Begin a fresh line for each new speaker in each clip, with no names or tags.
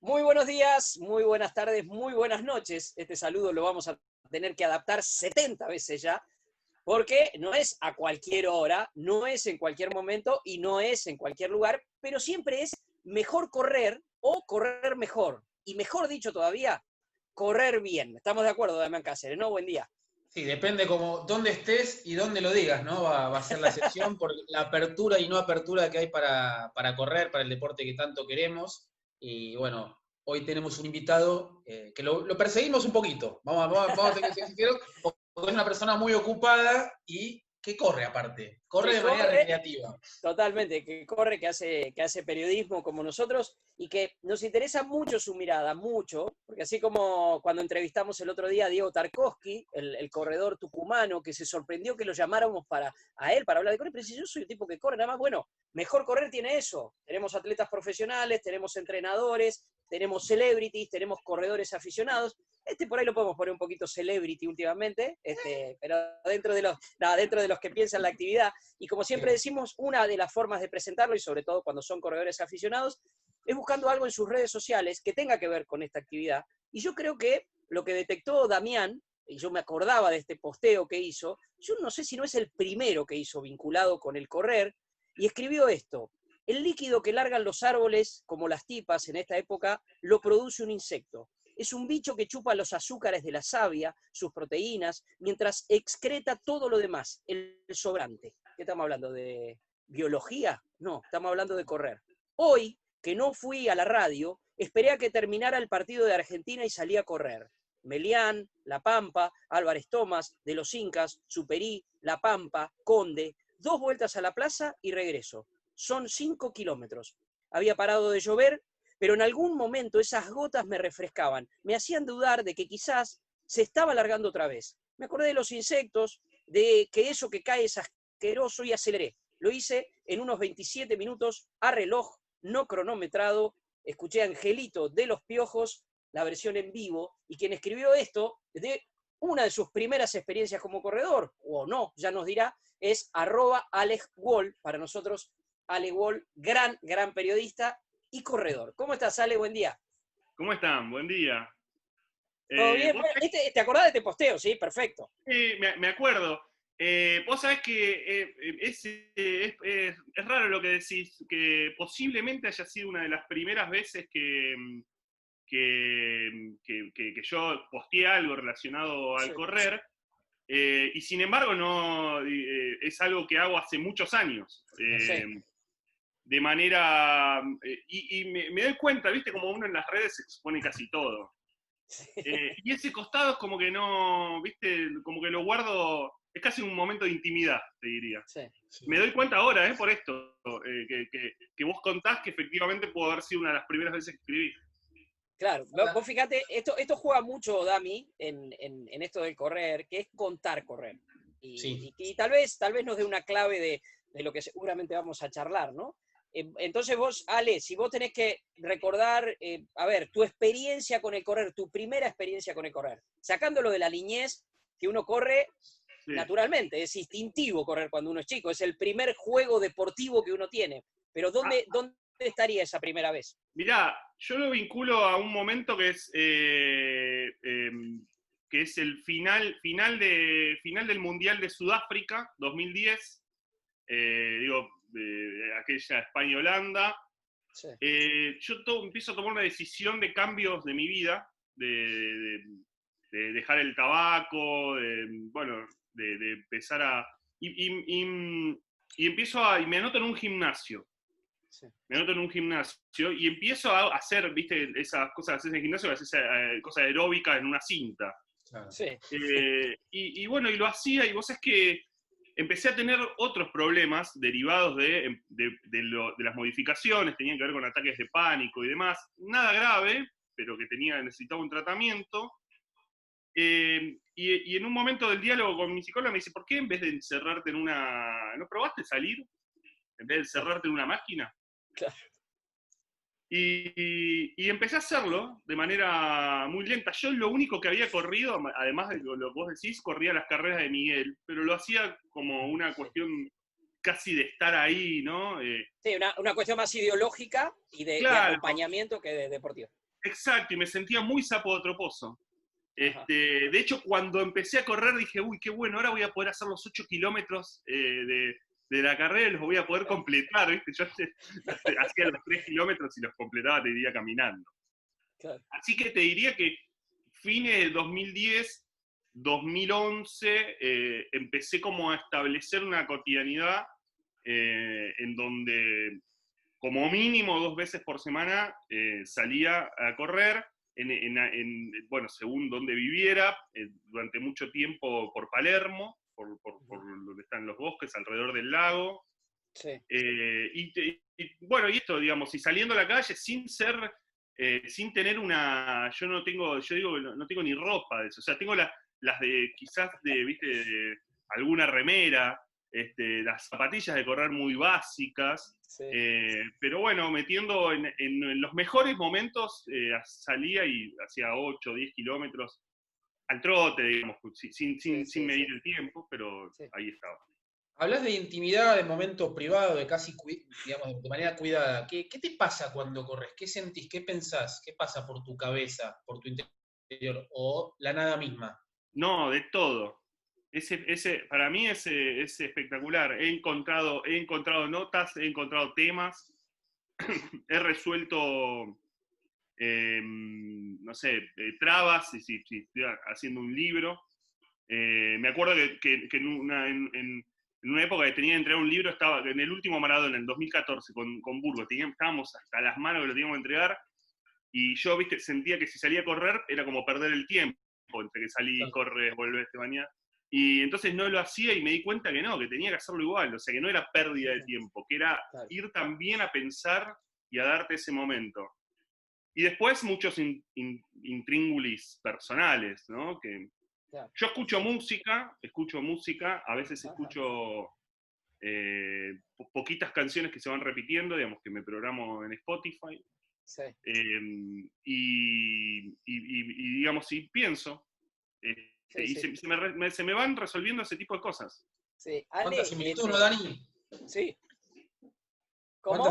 Muy buenos días, muy buenas tardes, muy buenas noches. Este saludo lo vamos a tener que adaptar 70 veces ya, porque no es a cualquier hora, no es en cualquier momento y no es en cualquier lugar, pero siempre es mejor correr o correr mejor. Y mejor dicho todavía, correr bien. ¿Estamos de acuerdo, Damián Cáceres? ¿No? Buen día.
Sí, depende como dónde estés y dónde lo digas, ¿no? Va a ser la excepción por la apertura y no apertura que hay para correr, para el deporte que tanto queremos. Y bueno, hoy tenemos un invitado que lo perseguimos un poquito. Vamos a tener que ser sinceros, porque es una persona muy ocupada y que corre aparte. Corre
Que
de manera
corre.
recreativa.
Totalmente, que corre, que hace periodismo como nosotros y que nos interesa mucho su mirada, mucho, porque así como cuando entrevistamos el otro día a Diego Tarkovsky, el corredor tucumano, que se sorprendió que lo llamáramos a él para hablar de correr, pero si yo soy un tipo que corre, nada más, bueno, mejor correr tiene eso. Tenemos atletas profesionales, tenemos entrenadores, tenemos celebrities, tenemos corredores aficionados. Por ahí lo podemos poner un poquito celebrity últimamente, pero dentro de los que piensan la actividad. Y como siempre decimos, una de las formas de presentarlo, y sobre todo cuando son corredores aficionados, es buscando algo en sus redes sociales que tenga que ver con esta actividad. Y yo creo que lo que detectó Damián, y yo me acordaba de este posteo que hizo, yo no sé si no es el primero que hizo vinculado con el correr, y escribió esto: el líquido que largan los árboles, como las tipas en esta época, lo produce un insecto. Es un bicho que chupa los azúcares de la savia, sus proteínas, mientras excreta todo lo demás, el sobrante. ¿Qué estamos hablando? ¿De biología? No, estamos hablando de correr. Hoy, que no fui a la radio, esperé a que terminara el partido de Argentina y salí a correr. Melián, La Pampa, Álvarez Thomas, de los Incas, Superí, La Pampa, Conde, 2 vueltas a la plaza y regreso. Son 5 kilómetros. Había parado de llover, pero en algún momento esas gotas me refrescaban, me hacían dudar de que quizás se estaba alargando otra vez. Me acordé de los insectos, de que eso que cae es asqueroso y aceleré. Lo hice en unos 27 minutos a reloj, no cronometrado. Escuché a Angelito de los Piojos, la versión en vivo, y quien escribió esto de una de sus primeras experiencias como corredor, o no, ya nos dirá, es @AlexWall, para nosotros Ale Wall, gran periodista y corredor. ¿Cómo estás, Ale? Buen día.
¿Cómo están? Buen día.
¿Todo bien?
Vos
Bueno, ¿te acordás de este posteo? Sí, perfecto.
me acuerdo. Vos sabés que es raro lo que decís, que posiblemente haya sido una de las primeras veces que yo posteé algo relacionado al
Sí.
correr, y sin embargo no es algo que hago hace muchos años.
Sí.
De manera. Y me doy cuenta, ¿viste? Como uno en las redes se expone casi todo. Y ese costado es como que no, ¿viste? Como que lo guardo. Es casi un momento de intimidad, te diría.
Sí.
Me doy cuenta ahora, por esto, que vos contás que efectivamente pudo haber sido una de las primeras veces que escribí.
Claro, vos fíjate, esto juega mucho, Dami, en esto del correr, que es contar correr.
Sí.
Y tal vez nos dé una clave de lo que seguramente vamos a charlar, ¿no? Entonces vos, Ale, si vos tenés que recordar, a ver, tu experiencia con el correr, tu primera experiencia con el correr, sacándolo de la niñez, que uno corre
Sí.
naturalmente, es instintivo correr cuando uno es chico, es el primer juego deportivo que uno tiene, pero ¿dónde estaría esa primera vez?
Mirá, yo lo vinculo a un momento que es el final del Mundial de Sudáfrica, 2010, aquella España-Holanda.
Sí.
Yo empiezo a tomar una decisión de cambios de mi vida, de dejar el tabaco, de empezar a. Y empiezo y me anoto en un gimnasio.
Sí.
Me anoto en un gimnasio y empiezo a hacer, viste, esas cosas que haces en el gimnasio, haces cosas aeróbicas en una cinta.
Claro.
Sí.
Y bueno, y lo hacía, y vos es que empecé a tener otros problemas derivados de las modificaciones, tenían que ver con ataques de pánico y demás, nada grave, pero que necesitaba un tratamiento. Y en un momento del diálogo con mi psicóloga me dice, ¿por qué en vez de encerrarte en una... ¿No probaste salir? En vez de encerrarte en una máquina.
Claro.
Y empecé a hacerlo de manera muy lenta. Yo lo único que había corrido, además de lo que vos decís, corría las carreras de Miguel, pero lo hacía como una cuestión casi de estar ahí, ¿no?
Sí, una cuestión más ideológica y de
Claro,
acompañamiento que de deportivo.
Exacto, y me sentía muy sapo de otro pozo. De hecho, cuando empecé a correr dije, uy, qué bueno, ahora voy a poder hacer los 8 kilómetros de la carrera y los voy a poder completar, ¿viste? Yo hacía los 3 kilómetros y los completaba, te diría, caminando.
Claro.
Así que te diría que fines de 2010, 2011, empecé como a establecer una cotidianidad en donde como mínimo 2 veces por semana salía a correr, bueno, según donde viviera, durante mucho tiempo por Palermo, por donde están los bosques, alrededor del lago.
Sí.
Bueno, y esto, digamos, y saliendo a la calle sin ser, sin tener una, yo digo, no tengo ni ropa de eso, o sea, tengo las de, quizás viste, de alguna remera, las zapatillas de correr muy básicas,
Sí.
pero bueno, metiendo en los mejores momentos, salía y hacía 8 o 10 kilómetros al trote, digamos, sin medir el tiempo, pero ahí estaba.
Hablas de intimidad, de momento privado, de casi, digamos, de manera cuidada. ¿Qué te pasa cuando corres? ¿Qué sentís? ¿Qué pensás? ¿Qué pasa por tu cabeza, por tu interior? ¿O la nada misma?
No, de todo. Para mí es espectacular. He encontrado notas, he encontrado temas, he resuelto, no sé, trabas, si estoy haciendo un libro. Me acuerdo que en una época que tenía que entregar un libro, estaba en el último Maradona, en el 2014, con Burgos, estábamos hasta las manos que lo teníamos que entregar, y yo, viste, sentía que si salía a correr era como perder el tiempo, entre que salí, corres, volvés, te bañás. Y entonces no lo hacía y me di cuenta que no, que tenía que hacerlo igual, o sea, que no era pérdida de tiempo, que era ir también a pensar y a darte ese momento. Y después muchos intríngulis personales, ¿no? Que yo escucho música, a veces escucho poquitas canciones que se van repitiendo, digamos, que me programo en Spotify.
Sí.
Y digamos, y pienso, y se me van resolviendo ese tipo de cosas.
Sí.
¿Cuánta similitud, no, Dani?
Sí.
¿Cómo?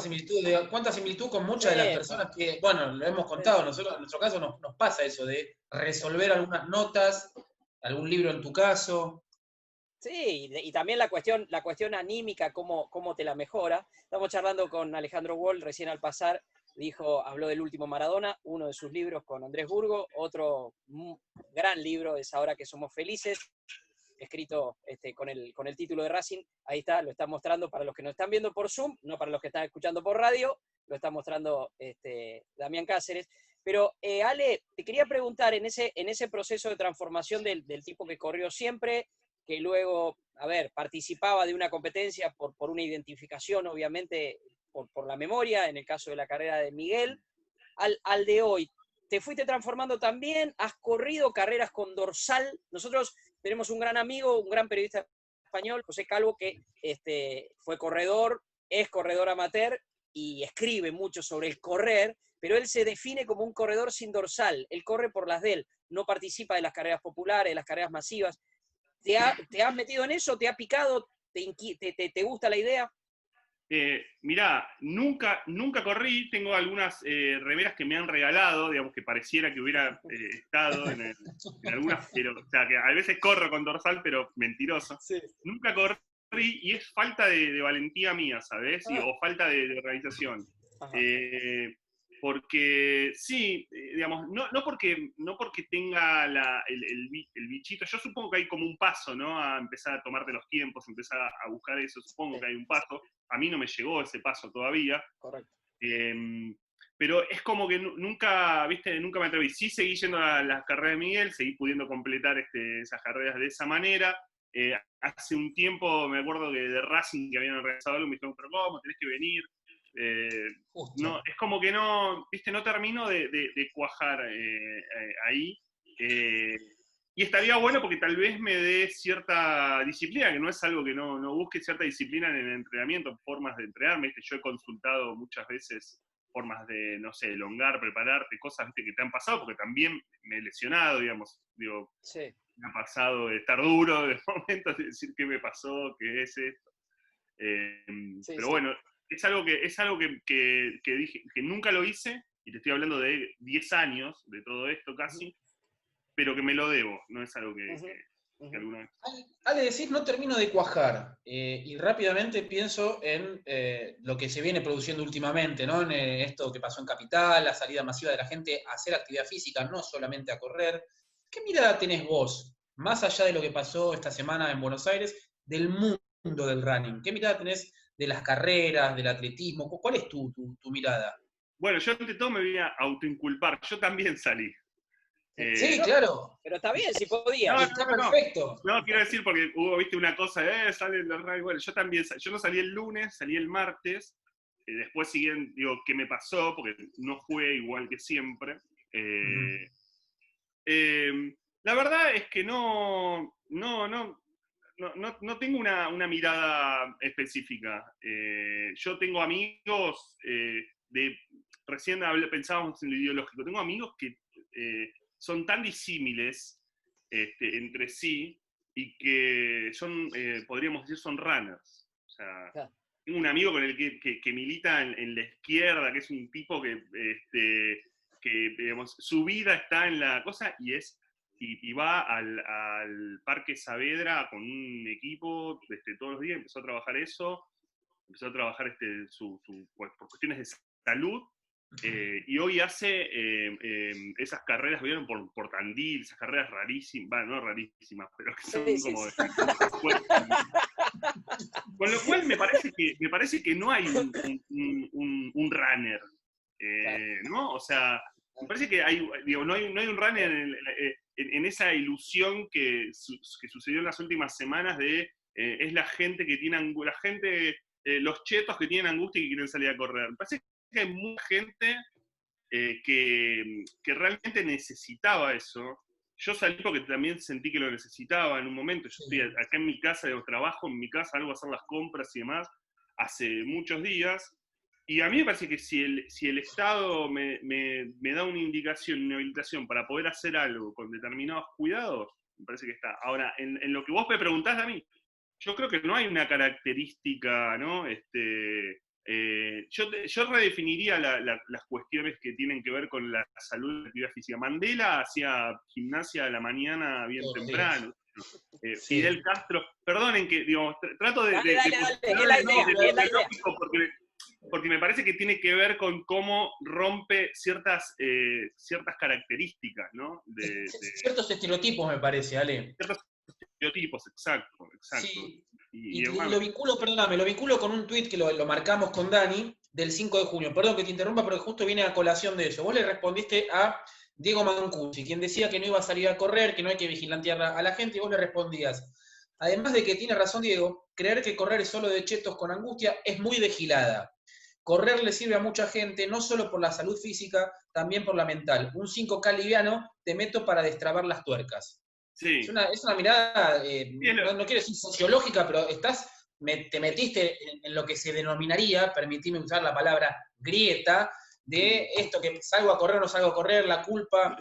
¿Cuánta similitud con muchas de las personas que, bueno, lo hemos contado, nosotros en nuestro caso nos pasa eso de resolver algunas notas, algún libro en tu caso?
Sí, y también la cuestión anímica, cómo te la mejora. Estamos charlando con Alejandro Wall recién al pasar, habló del último Maradona, uno de sus libros con Andrés Burgo, otro gran libro es Ahora que somos felices, escrito con el título de Racing. Ahí está, lo está mostrando para los que nos están viendo por Zoom, no para los que están escuchando por radio, lo está mostrando Damián Cáceres. Pero, Ale, te quería preguntar, en ese proceso de transformación del tipo que corrió siempre, que luego, participaba de una competencia por una identificación, obviamente, por la memoria, en el caso de la carrera de Miguel, al de hoy, ¿te fuiste transformando también? ¿Has corrido carreras con dorsal? Nosotros tenemos un gran amigo, un gran periodista español, José Calvo, que fue corredor, es corredor amateur y escribe mucho sobre el correr, pero él se define como un corredor sin dorsal. Él corre por las de él, no participa de las carreras populares, de las carreras masivas. ¿Te has metido en eso? ¿Te ha picado? ¿Te gusta la idea?
Mirá, nunca corrí, tengo algunas remeras que me han regalado, digamos, que pareciera que hubiera estado en algunas, pero, o sea, que a veces corro con dorsal, pero mentiroso.
Sí.
Nunca corrí y es falta de valentía mía, ¿sabes? O falta de organización. Porque sí, digamos, no porque tenga el bichito, yo supongo que hay como un paso, ¿no? A empezar a tomarte los tiempos, empezar a buscar eso, supongo que hay un paso. A mí no me llegó ese paso todavía.
Correcto.
Pero es como que nunca me atreví. Sí seguí yendo a las carreras de Miguel, seguí pudiendo completar esas carreras de esa manera. Hace un tiempo me acuerdo que de Racing que habían organizado algo, me dijeron, pero ¿cómo? Tenés que venir. No, es como que no termino de cuajar ahí. Y estaría bueno porque tal vez me dé cierta disciplina, que no es algo que no busque cierta disciplina en el entrenamiento, formas de entrenarme. Yo he consultado muchas veces formas de, no sé, elongar, prepararte, cosas que te han pasado, porque también me he lesionado, digamos.
Sí.
Me ha pasado de estar duro de momentos, de decir qué me pasó, qué es esto. Pero bueno, es algo que dije que nunca lo hice, y te estoy hablando de 10 años de todo esto casi, pero que me lo debo, no es algo que alguna vez.
Ale, decís, no termino de cuajar, y rápidamente pienso en lo que se viene produciendo últimamente, ¿no? En esto que pasó en Capital, la salida masiva de la gente a hacer actividad física, no solamente a correr. ¿Qué mirada tenés vos, más allá de lo que pasó esta semana en Buenos Aires, del mundo del running? ¿Qué mirada tenés de las carreras, del atletismo? ¿Cuál es tu mirada?
Bueno, yo ante todo me voy a autoinculpar, yo también salí.
Sí, claro.
Pero está bien, si
No,
podías.
Está perfecto.
No, quiero decir porque hubo, viste, una cosa, sale el running. Bueno, yo también, yo no salí el lunes, salí el martes, después siguen, digo, ¿qué me pasó? Porque no fue igual que siempre. La verdad es que no tengo una mirada específica. Yo tengo amigos recién pensábamos en lo ideológico, tengo amigos que son tan disímiles entre sí y que son, podríamos decir, son runners. O sea,
Claro.
tengo un amigo con el que milita en la izquierda, que es un tipo que digamos, su vida está en la cosa y va al Parque Saavedra con un equipo todos los días, empezó a trabajar eso, empezó a trabajar pues, por cuestiones de salud, y hoy hace esas carreras, ¿vieron? Por Tandil, esas carreras rarísimas, bueno, no rarísimas, pero que son como... Con lo cual me parece que no hay un runner, ¿no? O sea, me parece que no hay un runner en esa ilusión que sucedió en las últimas semanas de es la gente que tiene los chetos que tienen angustia y que quieren salir a correr. Me parece que hay mucha gente que realmente necesitaba eso. Yo salí porque también sentí que lo necesitaba en un momento. Yo estoy acá en mi casa, trabajo en mi casa, salgo a hacer las compras y demás, hace muchos días. Y a mí me parece que si el Estado me da una indicación, una habilitación para poder hacer algo con determinados cuidados, me parece que está. Ahora, en lo que vos me preguntás a mí, yo creo que no hay una característica, ¿no? Yo redefiniría las cuestiones que tienen que ver con la salud y la actividad física. Mandela hacía gimnasia a la mañana bien temprano. Fidel Castro, perdonen que, digamos, trato de porque me parece que tiene que ver con cómo rompe ciertas características, ¿no?
Ciertos estereotipos, me parece, Ale.
Ciertos estereotipos, exacto.
Sí. Y lo vinculo con un tuit que lo marcamos con Dani, del 5 de junio. Perdón que te interrumpa, pero justo viene a colación de eso. Vos le respondiste a Diego Mancusi, quien decía que no iba a salir a correr, que no hay que vigilantear a la gente, y vos le respondías: además de que tiene razón Diego, creer que correr es solo de chetos con angustia es muy de gilada. Correr le sirve a mucha gente, no solo por la salud física, también por la mental. Un 5K liviano te meto para destrabar las tuercas.
Sí.
Es una mirada, no quiero decir sociológica, pero te metiste en lo que se denominaría, permitime usar la palabra grieta, de esto que salgo a correr o no salgo a correr, la culpa,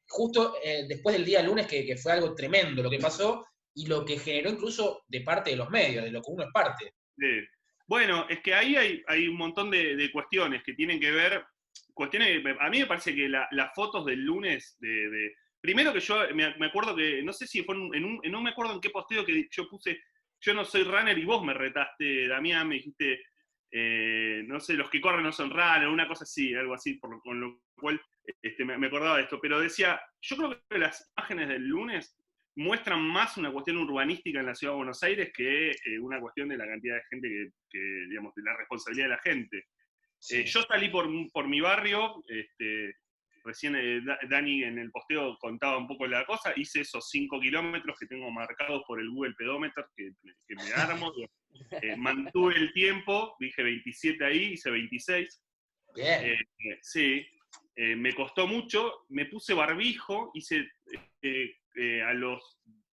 justo después del día lunes, que fue algo tremendo lo que pasó, y lo que generó incluso de parte de los medios, de lo que uno es parte.
Sí. Bueno, es que ahí hay un montón de cuestiones que tienen que ver, a mí me parece que las fotos del lunes primero que yo me acuerdo que, no sé si fue no me acuerdo en qué posteo que yo puse, yo no soy runner, y vos me retaste, Damián, me dijiste, no sé, los que corren no son runner, una cosa así, algo así, con lo cual me acordaba de esto, pero decía, yo creo que las imágenes del lunes muestran más una cuestión urbanística en la ciudad de Buenos Aires que una cuestión de la cantidad de gente que digamos, de la responsabilidad de la gente. Sí. Yo salí por mi barrio, recién Dani en el posteo contaba un poco la cosa, hice esos 5 kilómetros que tengo marcados por el Google Pedometer, que me armo, mantuve el tiempo, dije 27 ahí, hice 26.
Bien.
Sí, me costó mucho, me puse barbijo, hice,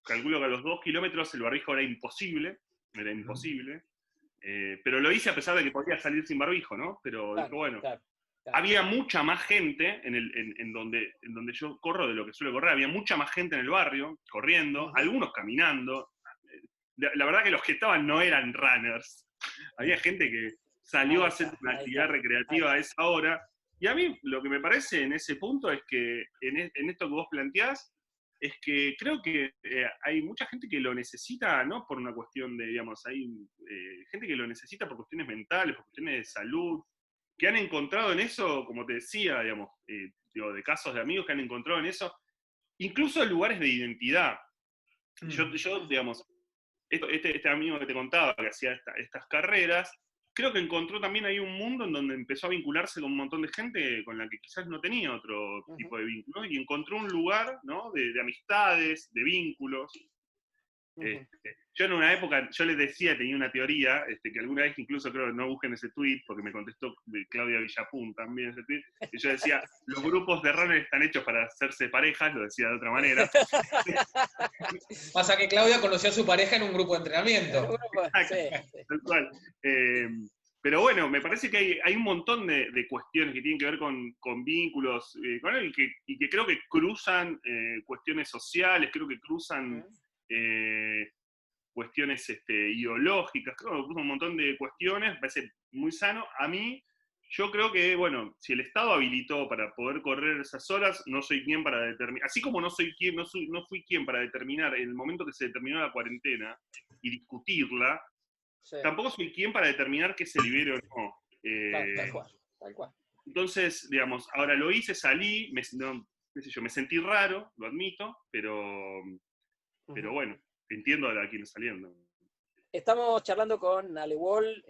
calculo que a los 2 kilómetros el barbijo era imposible, pero lo hice a pesar de que podía salir sin barbijo, ¿no? Pero claro, bueno. Claro. Había mucha más gente en donde yo corro de lo que suelo correr, había mucha más gente en el barrio, corriendo, algunos caminando. La verdad que los que estaban no eran runners. Había gente que salió a hacer una actividad recreativa a esa hora. Y a mí lo que me parece en ese punto es que, en esto que vos planteás, es que creo que hay mucha gente que lo necesita, no por una cuestión de, digamos, hay gente que lo necesita por cuestiones mentales, por cuestiones de salud, que han encontrado en eso, como te decía, digamos, digo, de casos de amigos que han encontrado en eso, incluso lugares de identidad. Yo digamos, este amigo que te contaba, que hacía estas carreras, creo que encontró también ahí un mundo en donde empezó a vincularse con un montón de gente con la que quizás no tenía otro tipo de vínculo, y encontró un lugar, ¿no? de amistades, de vínculos. Yo en una época, yo les decía, tenía una teoría, que alguna vez incluso creo que no busquen ese tweet, porque me contestó Claudia Villapun también ese tweet, y yo decía, los grupos de runners están hechos para hacerse parejas, lo decía de otra manera.
Pasa que Claudia conoció a su pareja en un grupo de entrenamiento.
Sí.
Tal cual. Pero bueno, me parece que hay un montón de cuestiones que tienen que ver con vínculos con él, y que creo que cruzan cuestiones sociales, creo que cruzan cuestiones ideológicas, creo que cruzan un montón de cuestiones, me parece muy sano. A mí, yo creo que, bueno, si el Estado habilitó para poder correr esas horas, no soy quien para determinar, así como no fui quien para determinar en el momento que se determinó la cuarentena y discutirla,
Sí.
tampoco soy quien para determinar que se libere o no.
Tal cual.
Entonces, digamos, ahora lo hice, salí, qué sé yo, me sentí raro, lo admito, pero bueno, entiendo a quienes saliendo.
Estamos charlando con Ale Wall,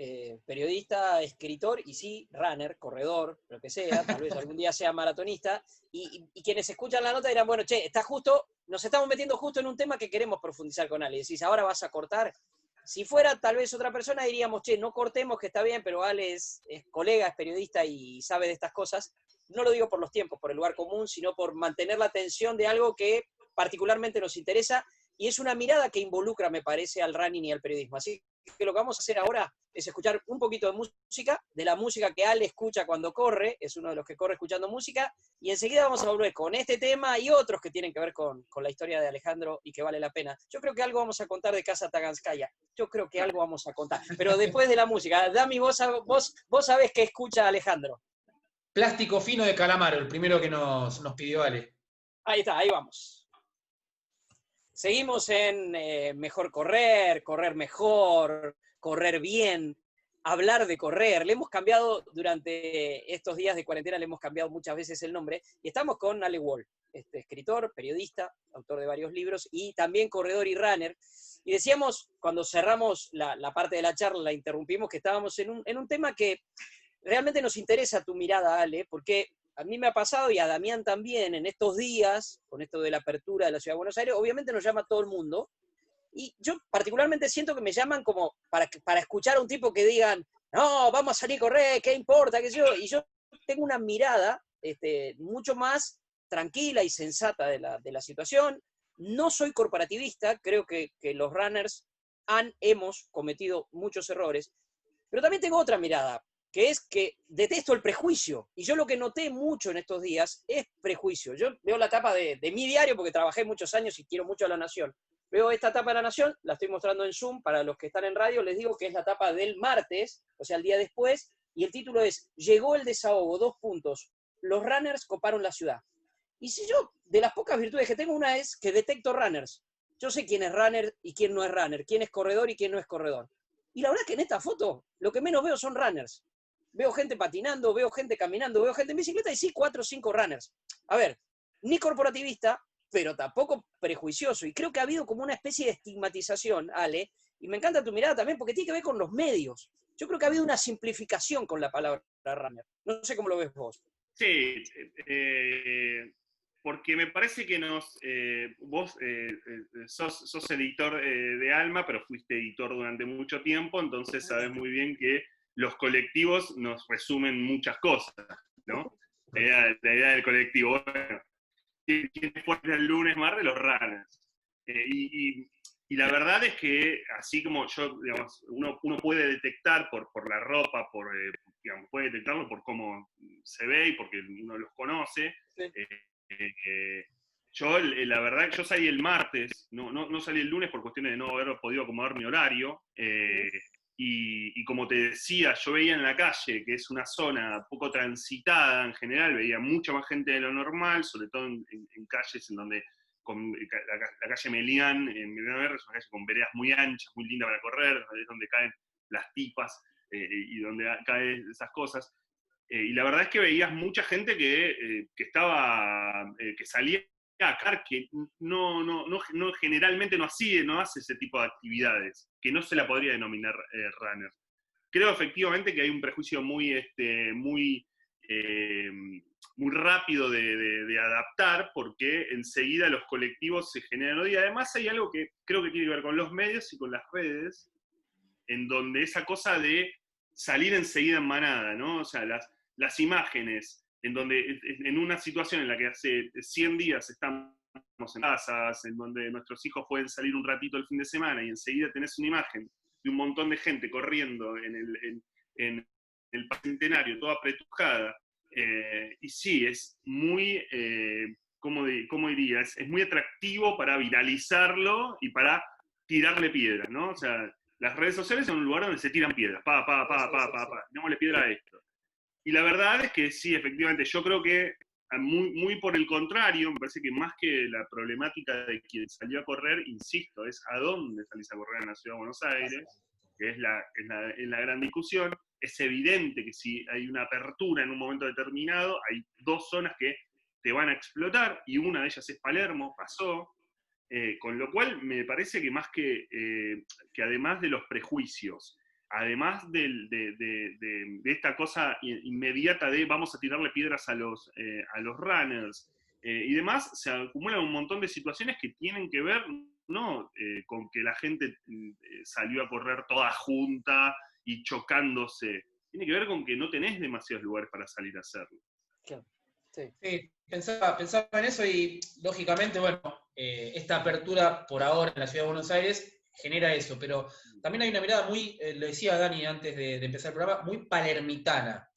periodista, escritor y sí, runner, corredor, lo que sea, tal vez algún día sea maratonista, y quienes escuchan la nota dirán, bueno, che, nos estamos metiendo justo en un tema que queremos profundizar con Ale. Decís, ahora vas a cortar. Si fuera tal vez otra persona diríamos, che, no cortemos, que está bien, pero Ale es colega, es periodista y sabe de estas cosas. No lo digo por los tiempos, por el lugar común, sino por mantener la atención de algo que particularmente nos interesa, y es una mirada que involucra, me parece, al running y al periodismo. Así que lo que vamos a hacer ahora es escuchar un poquito de música, de la música que Ale escucha cuando corre, es uno de los que corre escuchando música, y enseguida vamos a volver con este tema y otros que tienen que ver con la historia de Alejandro y que vale la pena. Yo creo que algo vamos a contar de Casa Taganskaya, yo creo que algo vamos a contar, pero después de la música. Dami, vos sabés que escucha Alejandro.
Plástico Fino de Calamaro, el primero que nos pidió Ale.
Ahí está, ahí vamos. Seguimos en mejor correr, correr mejor, correr bien, hablar de correr. Le hemos cambiado durante estos días de cuarentena, le hemos cambiado muchas veces el nombre, y estamos con Ale Wall, escritor, periodista, autor de varios libros y también corredor y runner. Y decíamos, cuando cerramos la parte de la charla, la interrumpimos, que estábamos en un tema que realmente nos interesa tu mirada, Ale, porque a mí me ha pasado, y a Damián también, en estos días, con esto de la apertura de la Ciudad de Buenos Aires, obviamente nos llama todo el mundo, y yo particularmente siento que me llaman como para escuchar a un tipo que digan, no, vamos a salir a correr, ¿qué importa? ¿Qué sé yo? Y yo tengo una mirada mucho más tranquila y sensata de la situación. No soy corporativista, creo que los runners hemos cometido muchos errores, pero también tengo otra mirada, que es que detesto el prejuicio. Y yo lo que noté mucho en estos días es prejuicio. Yo veo la tapa de mi diario, porque trabajé muchos años y quiero mucho a La Nación. Veo esta tapa de La Nación, la estoy mostrando en Zoom, para los que están en radio les digo que es la tapa del martes, o sea, el día después, y el título es, llegó el desahogo, 2 puntos, los runners coparon la ciudad. Y si yo, de las pocas virtudes que tengo, una es que detecto runners. Yo sé quién es runner y quién no es runner, quién es corredor y quién no es corredor. Y la verdad es que en esta foto lo que menos veo son runners. Veo gente patinando, veo gente caminando, veo gente en bicicleta y sí, 4 o 5 runners. A ver, ni corporativista, pero tampoco prejuicioso. Y creo que ha habido como una especie de estigmatización, Ale, y me encanta tu mirada también porque tiene que ver con los medios. Yo creo que ha habido una simplificación con la palabra runner. No sé cómo lo ves vos.
Sí, porque me parece que vos sos editor de Alma, pero fuiste editor durante mucho tiempo, entonces sabes muy bien que los colectivos nos resumen muchas cosas, ¿no? La idea del colectivo, bueno, ¿quién fue el lunes, martes? Los runners. Y la verdad es que, así como yo, digamos, uno puede detectar por la ropa, digamos, puede detectarlo por cómo se ve y porque uno los conoce.
Sí.
Yo, la verdad, yo salí el martes, no salí el lunes por cuestiones de no haber podido acomodar mi horario. y como te decía, yo veía en la calle, que es una zona poco transitada en general, veía mucha más gente de lo normal, sobre todo en calles en donde, la calle Melián, en Melián Verde, es una calle con veredas muy anchas, muy linda para correr, es donde caen las tipas y donde caen esas cosas. Y la verdad es que veías mucha gente que salía acá, que generalmente no hace ese tipo de actividades, que no se la podría denominar runner. Creo efectivamente que hay un prejuicio eh, muy rápido de adaptar, porque enseguida los colectivos se generan. Y además hay algo que creo que tiene que ver con los medios y con las redes, en donde esa cosa de salir enseguida en manada, ¿no? O sea, las imágenes, en donde en una situación en la que hace 100 días estamos en casas, en donde nuestros hijos pueden salir un ratito el fin de semana y enseguida tenés una imagen de un montón de gente corriendo en el Centenario, toda apretujada, y sí, es muy, ¿cómo diría? Es muy atractivo para viralizarlo y para tirarle piedras, ¿no? O sea, las redes sociales son un lugar donde se tiran piedras, démosle piedra a esto. Y la verdad es que sí, efectivamente, yo creo que muy por el contrario, me parece que más que la problemática de quien salió a correr, insisto, es a dónde salís a correr en la Ciudad de Buenos Aires, que es la gran discusión. Es evidente que si hay una apertura en un momento determinado, hay dos zonas que te van a explotar, y una de ellas es Palermo, pasó, con lo cual me parece que más que además de los prejuicios, además de esta cosa inmediata de vamos a tirarle piedras a los runners y demás, se acumulan un montón de situaciones que tienen que ver no con que la gente salió a correr toda junta y chocándose, tiene que ver con que no tenés demasiados lugares para salir a hacerlo.
Claro. Sí.
Sí, pensaba en eso y lógicamente, bueno, esta apertura por ahora en la Ciudad de Buenos Aires genera eso, pero también hay una mirada muy, lo decía Dani antes de empezar el programa, muy palermitana.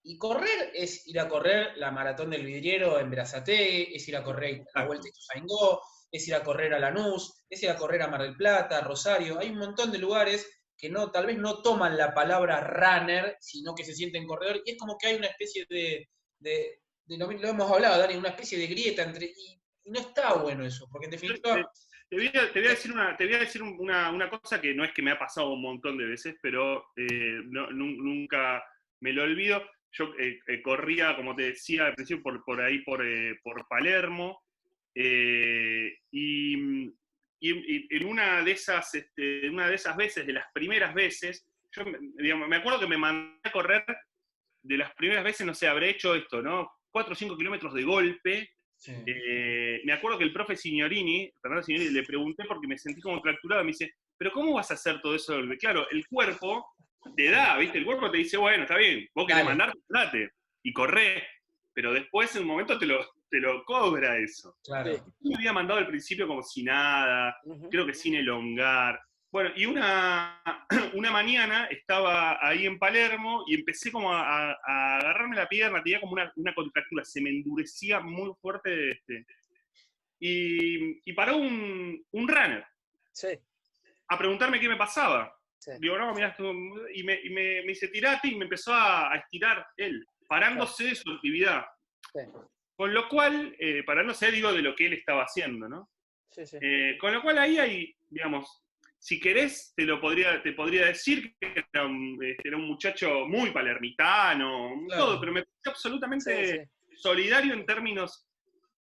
Y correr es ir a correr la maratón del Vidriero en Berazategui, es ir a correr la Vuelta a Ituzaingó, es ir a correr a Lanús, es ir a correr a Mar del Plata, Rosario. Hay un montón de lugares que tal vez no toman la palabra runner, sino que se sienten corredor, y es como que hay una especie lo hemos hablado, Dani, una especie de grieta y no está bueno eso, porque en definitiva...
Te voy a decir una cosa que no es que me ha pasado un montón de veces, pero nunca me lo olvido. Yo corría, como te decía al principio, por ahí, por Palermo, y en una de esas veces, de las primeras veces, yo me acuerdo que me mandé a correr de las primeras veces, no sé, habré hecho esto, ¿no? 4 o 5 kilómetros de golpe. Sí. Me acuerdo que el profe Fernando Signorini, le pregunté porque me sentí como fracturado, me dice, ¿pero cómo vas a hacer todo eso de golpe? Claro, el cuerpo te da, ¿viste? El cuerpo te dice, bueno, está bien, vos querés mandarte, date, y corré, pero después en un momento te lo cobra eso.
Claro.
Me había mandado al principio como si nada, creo que sin elongar. Bueno, y una mañana estaba ahí en Palermo y empecé como a agarrarme la pierna, tenía como una contractura, se me endurecía muy fuerte. Y paró un runner.
Sí.
A preguntarme qué me pasaba.
Sí.
Digo, no, mirá, y me dice, tirate, y me empezó a estirar él, parándose de su actividad.
Sí.
Con lo cual, parándose, digo, de lo que él estaba haciendo, ¿no?
Sí, sí.
Con lo cual ahí hay, digamos, si querés, te podría decir que era un muchacho muy palermitano, claro, todo, pero me pareció absolutamente solidario en términos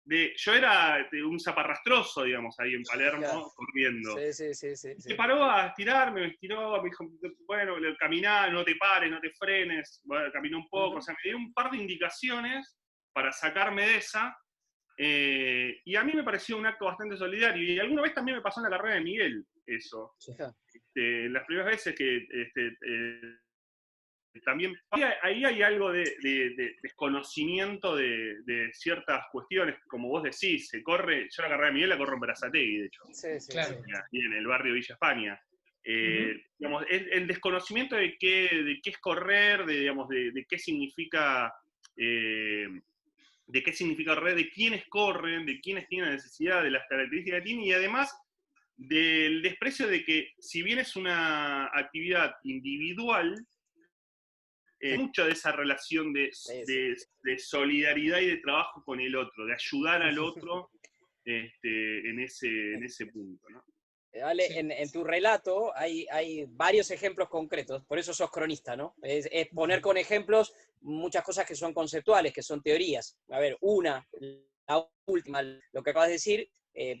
de... Yo era un zaparrastroso, digamos, ahí en Palermo, claro, corriendo.
Sí.
Se paró a estirarme, me estiró, me dijo, bueno, caminá, no te pares, no te frenes, bueno, caminó un poco, o sea, me dio un par de indicaciones para sacarme de esa. Y a mí me pareció un acto bastante solidario, y alguna vez también me pasó en la carrera de Miguel eso. Las primeras veces que también ahí hay algo de desconocimiento de ciertas cuestiones, como vos decís, yo la carrera de Miguel la corro en Berazategui, de hecho,
claro,
en el barrio Villa España. Digamos, el desconocimiento de qué es correr, de qué significa... de qué significa correr, de quiénes corren, de quiénes tienen la necesidad, de las características que tienen, y además del desprecio de que, si bien es una actividad individual, mucha de esa relación de solidaridad y de trabajo con el otro, de ayudar al otro en ese punto, ¿no?
Dale,
Sí.
en tu relato hay varios ejemplos concretos, por eso sos cronista, ¿no? Es poner con ejemplos muchas cosas que son conceptuales, que son teorías. A ver, la última, lo que acabas de decir,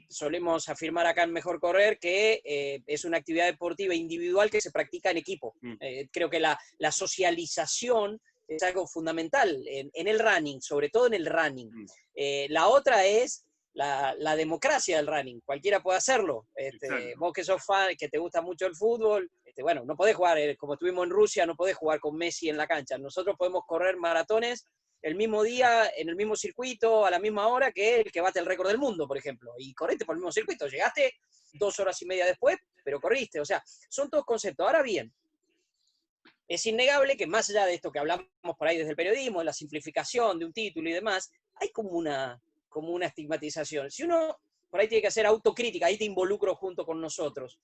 solemos afirmar acá en Mejor Correr que es una actividad deportiva individual que se practica en equipo. Creo que la socialización es algo fundamental en el running, sobre todo en el running. La otra es la democracia del running, cualquiera puede hacerlo. Vos que sos fan, que te gusta mucho el fútbol, bueno, no podés jugar, como estuvimos en Rusia, no podés jugar con Messi en la cancha. Nosotros podemos correr maratones el mismo día, en el mismo circuito, a la misma hora que el que bate el récord del mundo, por ejemplo. Y corriste por el mismo circuito, llegaste 2 horas y media después, pero corriste. O sea, son todos conceptos. Ahora bien, es innegable que más allá de esto que hablamos por ahí desde el periodismo, de la simplificación de un título y demás, hay como una estigmatización. Si uno por ahí tiene que hacer autocrítica, ahí te involucro junto con nosotros,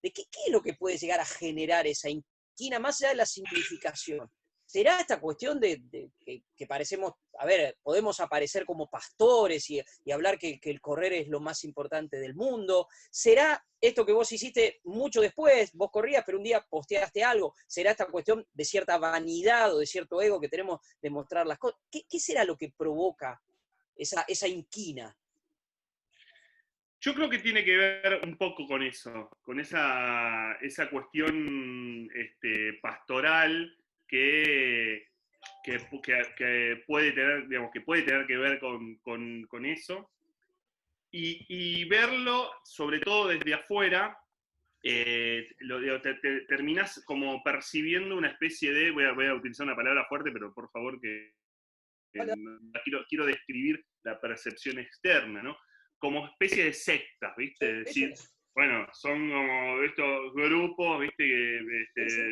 de qué es lo que puede llegar a generar esa inquina más allá de la simplificación. ¿Será esta cuestión de que parecemos, a ver, podemos aparecer como pastores y hablar que el correr es lo más importante del mundo? ¿Será esto que vos hiciste mucho después, vos corrías, pero un día posteaste algo? ¿Será esta cuestión de cierta vanidad o de cierto ego que tenemos de mostrar las cosas? ¿Qué será lo que provoca esa inquina?
Yo creo que tiene que ver un poco con eso, con esa cuestión pastoral que puede tener, digamos, que puede tener que ver con eso. Y verlo, sobre todo desde afuera, terminás como percibiendo una especie de, voy a utilizar una palabra fuerte, pero por favor quiero describir la percepción externa, ¿no? Como especie de sectas, ¿viste? Es decir, bueno, son como estos grupos, ¿viste?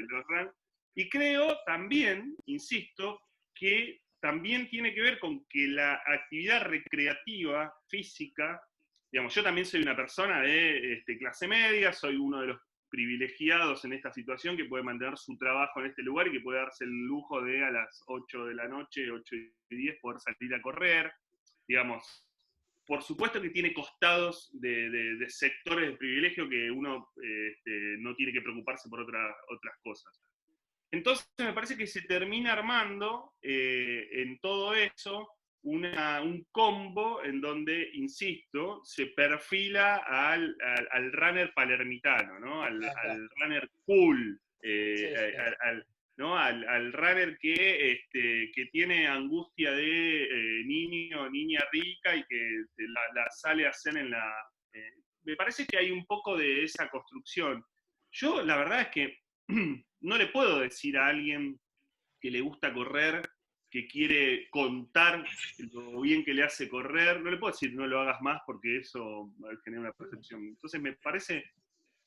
Los RAN. Y creo también, insisto, que también tiene que ver con que la actividad recreativa, física, digamos, yo también soy una persona de clase media, soy uno de los privilegiados en esta situación que puede mantener su trabajo en este lugar y que puede darse el lujo de a las 8 de la noche, 8:10, poder salir a correr, digamos. Por supuesto que tiene costados de sectores de privilegio que uno no tiene que preocuparse por otras cosas. Entonces me parece que se termina armando en todo eso un combo en donde, insisto, se perfila al runner palermitano, ¿no? Al runner cool, ¿no? Al runner que tiene angustia de niño o niña rica y que la sale a hacer en la... me parece que hay un poco de esa construcción. Yo la verdad es que no le puedo decir a alguien que le gusta correr, que quiere contar lo bien que le hace correr, no le puedo decir no lo hagas más porque eso genera una percepción. Entonces me parece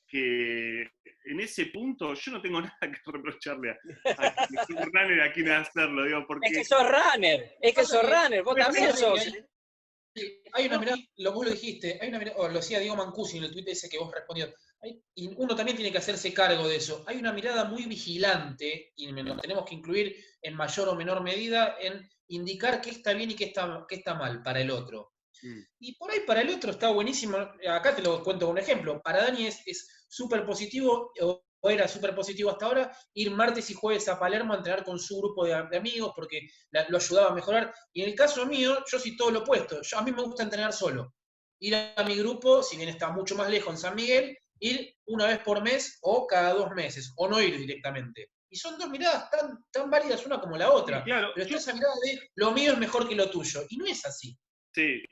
que en ese punto yo no tengo nada que reprocharle a un runner a quien hacerlo, digo, porque...
Es que sos runner, vos también sos.
Hay una mirada, vos lo dijiste, hay una mirada, lo decía Diego Mancusi en el tuit ese que vos respondió, y uno también tiene que hacerse cargo de eso. Hay una mirada muy vigilante, y nos tenemos que incluir en mayor o menor medida, en indicar qué está bien y qué está mal para el otro. Y por ahí para el otro está buenísimo, acá te lo cuento con un ejemplo, para Dani es súper positivo, o era súper positivo hasta ahora, ir martes y jueves a Palermo a entrenar con su grupo de amigos porque lo ayudaba a mejorar. Y en el caso mío, yo soy todo lo opuesto. A mí me gusta entrenar solo. Ir a mi grupo, si bien está mucho más lejos en San Miguel, ir una vez por mes o cada 2 meses, o no ir directamente. Y son dos miradas tan válidas una como la otra.
Sí, claro,
pero está esa mirada de lo mío es mejor que lo tuyo. Y no es así.
Sí,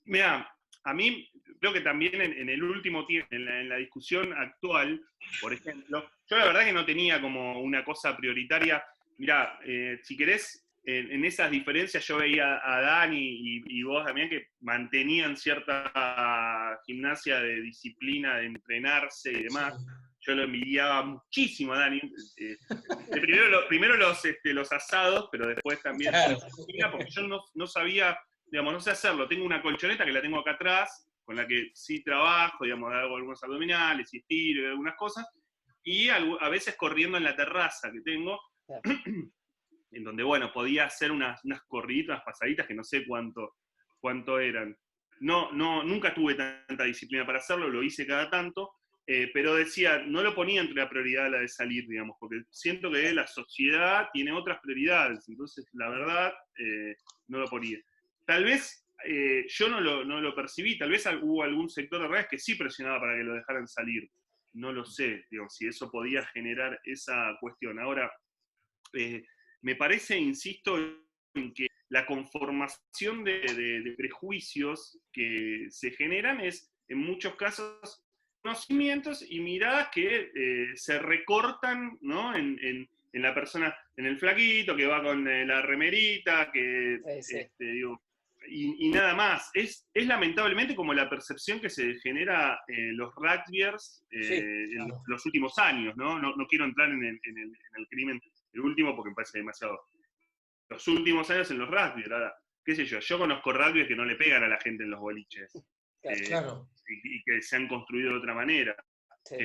mira, a mí creo que también en el último tiempo, en la discusión actual, por ejemplo, yo la verdad que no tenía como una cosa prioritaria. Mirá, si querés, en esas diferencias yo veía a Dani y vos también que mantenían cierta gimnasia de disciplina, de entrenarse y demás. Yo lo envidiaba muchísimo a Dani. Primero los asados, pero después también
claro.
porque yo no sabía, digamos, no sé hacerlo. Tengo una colchoneta que la tengo acá atrás, con la que sí trabajo, digamos, hago algunos abdominales y estiro y algunas cosas, y a veces corriendo en la terraza que tengo,
Claro.
en donde, bueno, podía hacer unas corriditas, unas pasaditas que no sé cuánto eran. Nunca tuve tanta disciplina para hacerlo, lo hice cada tanto, pero decía, no lo ponía entre la prioridad la de salir, digamos, porque siento que la sociedad tiene otras prioridades, entonces la verdad no lo ponía. Tal vez yo no lo percibí, tal vez hubo algún sector de redes que sí presionaba para que lo dejaran salir, no lo sé, digo, si eso podía generar esa cuestión. Ahora, me parece, insisto, en que la conformación de prejuicios que se generan es, en muchos casos, conocimientos y miradas que se recortan, ¿no? En la persona, en el flaquito que va con la remerita, que,
Sí.
digo, y nada más. Es lamentablemente como la percepción que se genera los rugbyers en los últimos años, ¿no? No quiero entrar en el crimen, el último, porque me parece demasiado. Los últimos años en los rugbyers, ahora, qué sé yo conozco rugbyers que no le pegan a la gente en los boliches.
Claro.
Y que se han construido de otra manera.
Sí.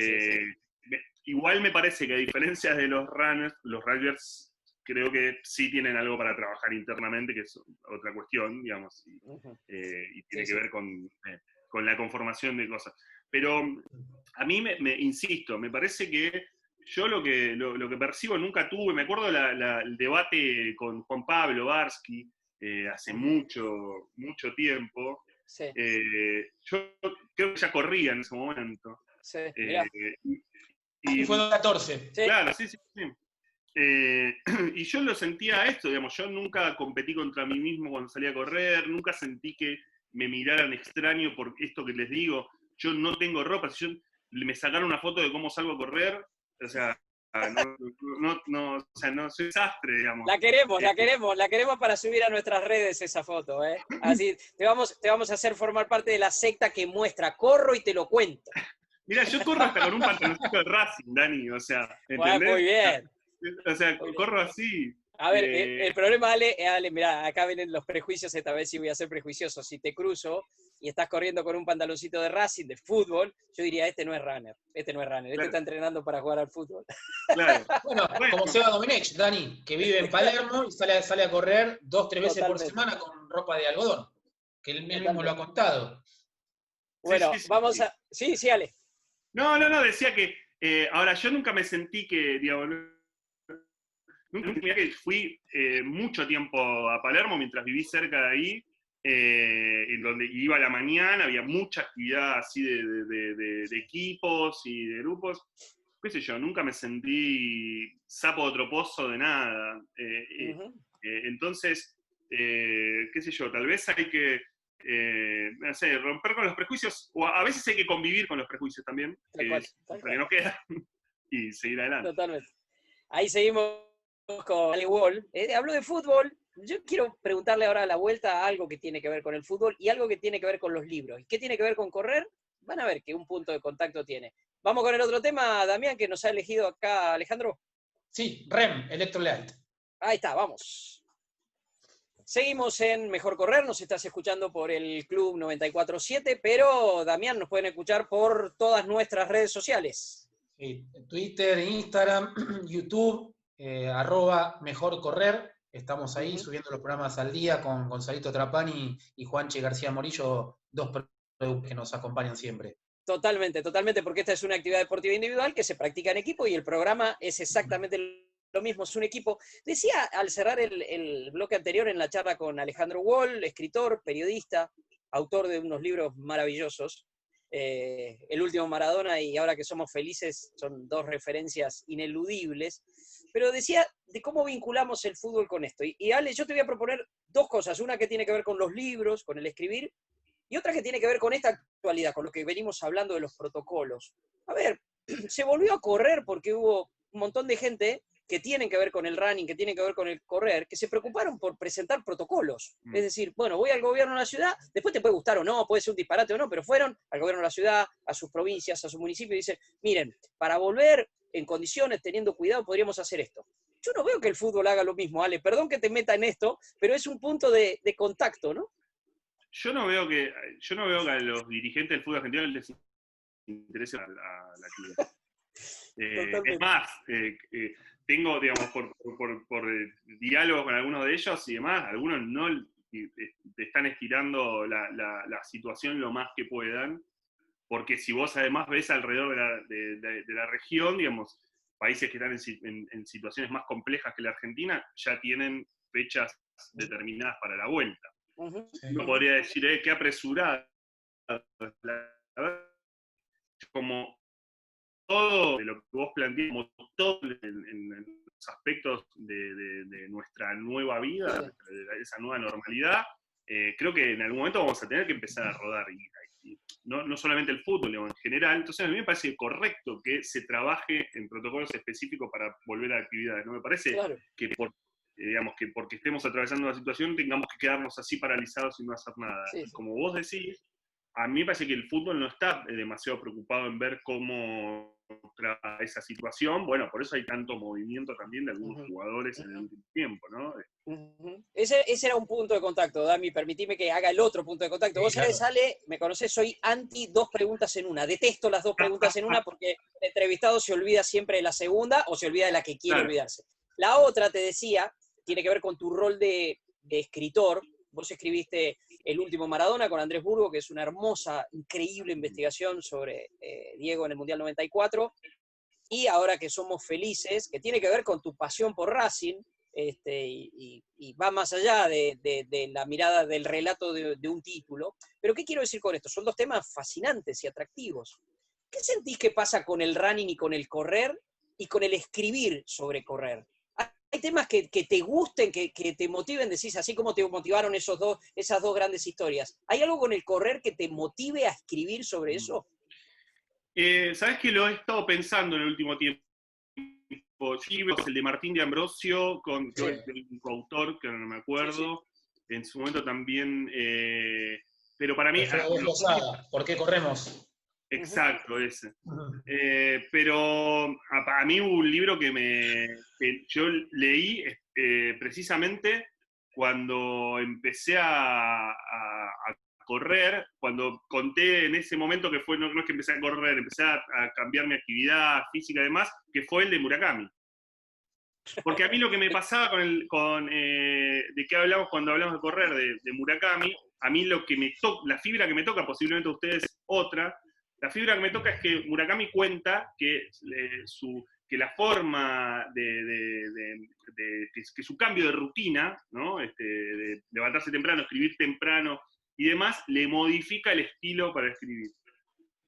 Igual me parece que a diferencia de los rugbyers creo que sí tienen algo para trabajar internamente, que es otra cuestión, digamos, y tiene que ver con la conformación de cosas. Pero a mí, insisto, me parece que yo lo que percibo nunca tuve, me acuerdo el debate con Juan Pablo Barsky hace mucho tiempo.
Sí.
Yo creo que ya corría en ese momento.
Sí, mirá.
Y fue 2014.
Sí.
Claro, sí. Y yo lo sentía esto, digamos, yo nunca competí contra mí mismo cuando salía a correr, nunca sentí que me miraran extraño por esto que les digo. Yo no tengo ropa, si yo me sacaron una foto de cómo salgo a correr, o sea, o sea, no soy desastre, digamos.
La queremos para subir a nuestras redes esa foto, ¿eh? Así, te vamos a hacer formar parte de la secta que muestra, corro y te lo cuento.
Mira, yo corro hasta con un pantaloncito de Racing, Dani, o sea, ¿entendés?
Bueno, muy bien.
O sea, corro así.
A ver, el problema, Ale, mirá, acá vienen los prejuicios, esta vez sí voy a ser prejuicioso. Si te cruzo y estás corriendo con un pantaloncito de Racing, de fútbol, yo diría, este no es runner, claro. Este está entrenando para jugar al fútbol.
Claro. Bueno, como Seba Domenech, Dani, que vive en Palermo y sale a correr 2-3 veces por semana con ropa de algodón, que él mismo lo ha contado.
Bueno, vamos a... Sí, Ale.
No, decía que, ahora, yo nunca me sentí que, digamos, nunca que fui mucho tiempo a Palermo mientras viví cerca de ahí, en donde iba a la mañana, había mucha actividad así de equipos y de grupos, qué sé yo, nunca me sentí sapo de otro pozo de nada. Entonces, qué sé yo, tal vez hay que, no sé, romper con los prejuicios, o a veces hay que convivir con los prejuicios también, que no queda, y seguir adelante.
Totalmente. Ahí seguimos con Ale Wall. Habló de fútbol. Yo quiero preguntarle ahora a la vuelta algo que tiene que ver con el fútbol y algo que tiene que ver con los libros. ¿Y qué tiene que ver con correr? Van a ver que un punto de contacto tiene. Vamos con el otro tema, Damián, que nos ha elegido acá Alejandro.
Sí, REM, Electrolyte.
Ahí está, vamos. Seguimos en Mejor Correr, nos estás escuchando por el Club 94.7, pero Damián, nos pueden escuchar por todas nuestras redes sociales.
Sí, Twitter, Instagram, YouTube, @Mejor Correr. Estamos ahí subiendo los programas al día con Gonzalito Trapani y Juanche García Morillo, dos productos que nos acompañan siempre.
Totalmente, porque esta es una actividad deportiva individual que se practica en equipo y el programa es exactamente lo mismo, es un equipo. Decía al cerrar el bloque anterior en la charla con Alejandro Wall, escritor, periodista, autor de unos libros maravillosos, El último Maradona y Ahora que somos felices, son dos referencias ineludibles, pero decía de cómo vinculamos el fútbol con esto. Y Ale, yo te voy a proponer dos cosas, una que tiene que ver con los libros, con el escribir, y otra que tiene que ver con esta actualidad, con lo que venimos hablando de los protocolos. A ver, se volvió a correr porque hubo un montón de gente que tienen que ver con el running, que tienen que ver con el correr, que se preocuparon por presentar protocolos. Es decir, bueno, voy al gobierno de la ciudad, después te puede gustar o no, puede ser un disparate o no, pero fueron al gobierno de la ciudad, a sus provincias, a sus municipios, y dicen, miren, para volver en condiciones, teniendo cuidado, podríamos hacer esto. Yo no veo que el fútbol haga lo mismo, Ale, perdón que te meta en esto, pero es un punto de contacto, ¿no?
yo no veo que a los dirigentes del fútbol argentino les interese la actividad. Es más, tengo, digamos, por diálogos con algunos de ellos y demás, algunos no están estirando la situación lo más que puedan, porque si vos además ves alrededor de la región, digamos, países que están en situaciones más complejas que la Argentina, ya tienen fechas determinadas para la vuelta. Uno podría decir, qué apresurada. Como todo de lo que vos planteás, como todo en los aspectos de nuestra nueva vida, de esa nueva normalidad, creo que en algún momento vamos a tener que empezar a rodar. Y no solamente el fútbol, en general. Entonces a mí me parece correcto que se trabaje en protocolos específicos para volver a actividades. No me parece que digamos que porque estemos atravesando una situación tengamos que quedarnos así paralizados y no hacer nada. Y como vos decís, a mí me parece que el fútbol no está demasiado preocupado en ver cómo trabaja esa situación. Bueno, por eso hay tanto movimiento también de algunos jugadores en el último tiempo, ¿no?
Ese era un punto de contacto, Dami. Permitime que haga el otro punto de contacto. Vos sabés, Ale, me conocés, soy anti 2 preguntas en una. Detesto las 2 preguntas en una porque el entrevistado se olvida siempre de la segunda o se olvida de la que quiere olvidarse. La otra, te decía, tiene que ver con tu rol de escritor. Vos escribiste El último Maradona con Andrés Burgo, que es una hermosa, increíble investigación sobre Diego en el Mundial 94. Y Ahora que somos felices, que tiene que ver con tu pasión por Racing, y va más allá de la mirada del relato de un título. Pero ¿qué quiero decir con esto? Son 2 temas fascinantes y atractivos. ¿Qué sentís que pasa con el running y con el correr y con el escribir sobre correr? ¿Hay temas que te gusten, que te motiven? Decís, así como te motivaron esas dos grandes historias. ¿Hay algo con el correr que te motive a escribir sobre eso?
¿Sabés que lo he estado pensando en el último tiempo? Libros, el de Martín de Ambrosio, con el coautor, que no me acuerdo. En su momento también. Pero para mí.
¿Por qué corremos?
Exacto, ese. Pero a mí hubo un libro que yo leí precisamente cuando empecé a correr, cuando conté en ese momento que fue, no es que empecé a correr, empecé a cambiar mi actividad física y demás, que fue el de Murakami. Porque a mí lo que me pasaba de qué hablamos cuando hablamos de correr, de Murakami, a mí la fibra que me toca, posiblemente a ustedes otra, la fibra que me toca es que Murakami cuenta que la forma que su cambio de rutina, ¿no? De levantarse temprano, escribir temprano y demás, le modifica el estilo para escribir.